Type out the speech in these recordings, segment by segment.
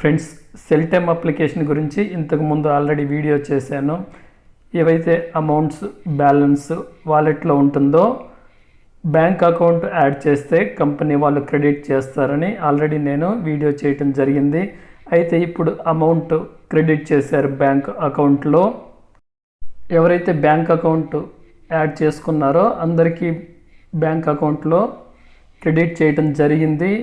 Friends, సెల్టెమ్ application గురించి ఇంతకు ముందు ఆల్రెడీ వీడియో చేశాను. ఏవైతే అమౌంట్స్ బ్యాలెన్స్ వాలెట్లో ఉంటుందో బ్యాంక్ అకౌంట్ యాడ్ చేస్తే కంపెనీ వాళ్ళు క్రెడిట్ చేస్తారని ఆల్రెడీ నేను వీడియో చేయటం జరిగింది. అయితే ఇప్పుడు అమౌంట్ క్రెడిట్ చేశారు బ్యాంక్ అకౌంట్లో. ఎవరైతే బ్యాంక్ అకౌంట్ యాడ్ చేసుకున్నారో అందరికీ బ్యాంక్ అకౌంట్లో క్రెడిట్ చేయటం జరిగింది.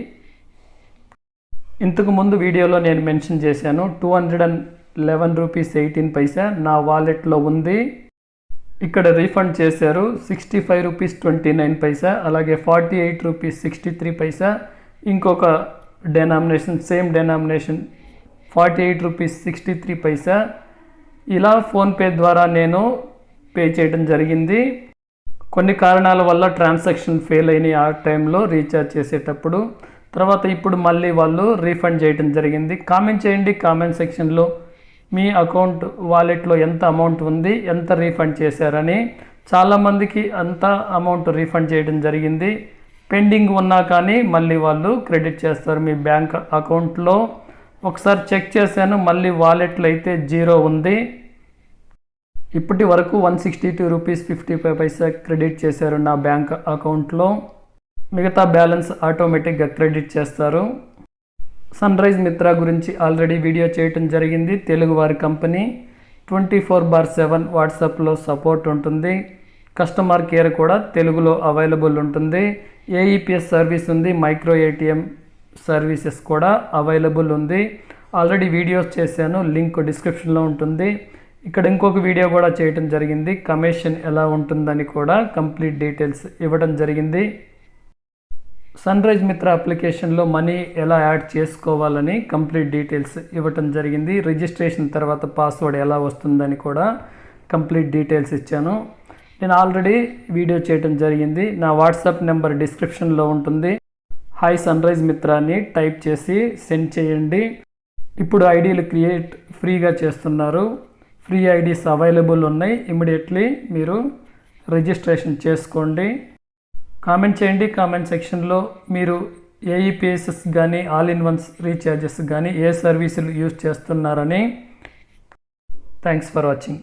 ఇంతకు ముందు వీడియోలో నేను మెన్షన్ చేశాను 211 రూపీస్ 18 పైసా నా వాలెట్లో ఉంది. ఇక్కడ రీఫండ్ చేశారు 65 రూపీస్ 29 పైసా, అలాగే 48 రూపీస్ 63 పైసా, ఇంకొక డెనామినేషన్ సేమ్ డెనామినేషన్ 48 రూపీస్ 63 పైసా. ఇలా ఫోన్పే ద్వారా నేను పే చేయడం జరిగింది. కొన్ని కారణాల వల్ల ట్రాన్సాక్షన్ ఫెయిల్ అయినాయి ఆ టైంలో రీఛార్జ్ చేసేటప్పుడు. తర్వాత ఇప్పుడు మళ్ళీ వాళ్ళు రీఫండ్ చేయడం జరిగింది. కామెంట్ చేయండి కామెంట్ సెక్షన్లో మీ అకౌంట్ వాలెట్లో ఎంత అమౌంట్ ఉంది, ఎంత రీఫండ్ చేశారని. చాలామందికి అంత అమౌంట్ రీఫండ్ చేయడం జరిగింది. పెండింగ్ ఉన్నా కానీ మళ్ళీ వాళ్ళు క్రెడిట్ చేస్తారు మీ బ్యాంక్ అకౌంట్లో. ఒకసారి చెక్ చేశాను, మళ్ళీ వాలెట్లో అయితే 0 ఉంది. ఇప్పటి వరకు 162 రూపీస్ 55 పైసా క్రెడిట్ చేశారు నా బ్యాంక్ అకౌంట్లో. మిగతా బ్యాలెన్స్ ఆటోమేటిక్గా క్రెడిట్ చేస్తారు. సన్రైజ్ మిత్రా గురించి ఆల్రెడీ వీడియో చేయటం జరిగింది. తెలుగు వారి కంపెనీ 24/7 వాట్సాప్లో సపోర్ట్ ఉంటుంది. కస్టమర్ కేర్ కూడా తెలుగులో అవైలబుల్ ఉంటుంది. ఏఈపీఎస్ సర్వీస్ ఉంది, మైక్రో ఏటీఎం సర్వీసెస్ కూడా అవైలబుల్ ఉంది. ఆల్రెడీ వీడియోస్ చేశాను, లింక్ డిస్క్రిప్షన్లో ఉంటుంది. ఇక్కడ ఇంకొక వీడియో కూడా చేయటం జరిగింది, కమిషన్ ఎలా ఉంటుందని కూడా కంప్లీట్ డీటెయిల్స్ ఇవ్వడం జరిగింది. సన్రైజ్ మిత్రా అప్లికేషన్లో మనీ ఎలా యాడ్ చేసుకోవాలని కంప్లీట్ డీటెయిల్స్ ఇవ్వటం జరిగింది. రిజిస్ట్రేషన్ తర్వాత పాస్వర్డ్ ఎలా వస్తుందని కూడా కంప్లీట్ డీటెయిల్స్ ఇచ్చాను. నేను ఆల్రెడీ వీడియో చేయటం జరిగింది. నా వాట్సాప్ నెంబర్ డిస్క్రిప్షన్లో ఉంటుంది. హాయ్ సన్రైజ్ మిత్రా అని టైప్ చేసి సెండ్ చేయండి. ఇప్పుడు ఐడీలు క్రియేట్ ఫ్రీగా చేస్తున్నారు. ఫ్రీ ఐడీస్ అవైలబుల్ ఉన్నాయి. ఇమ్మీడియట్లీ మీరు రిజిస్ట్రేషన్ చేసుకోండి. కామెంట్ చేయండి కామెంట్ సెక్షన్లో మీరు ఏఈపీఎస్ఎస్ కానీ ఆల్ ఇన్ వన్స్ రీఛార్జెస్ కానీ ఏ సర్వీసులు యూజ్ చేస్తున్నారని. Thanks for watching.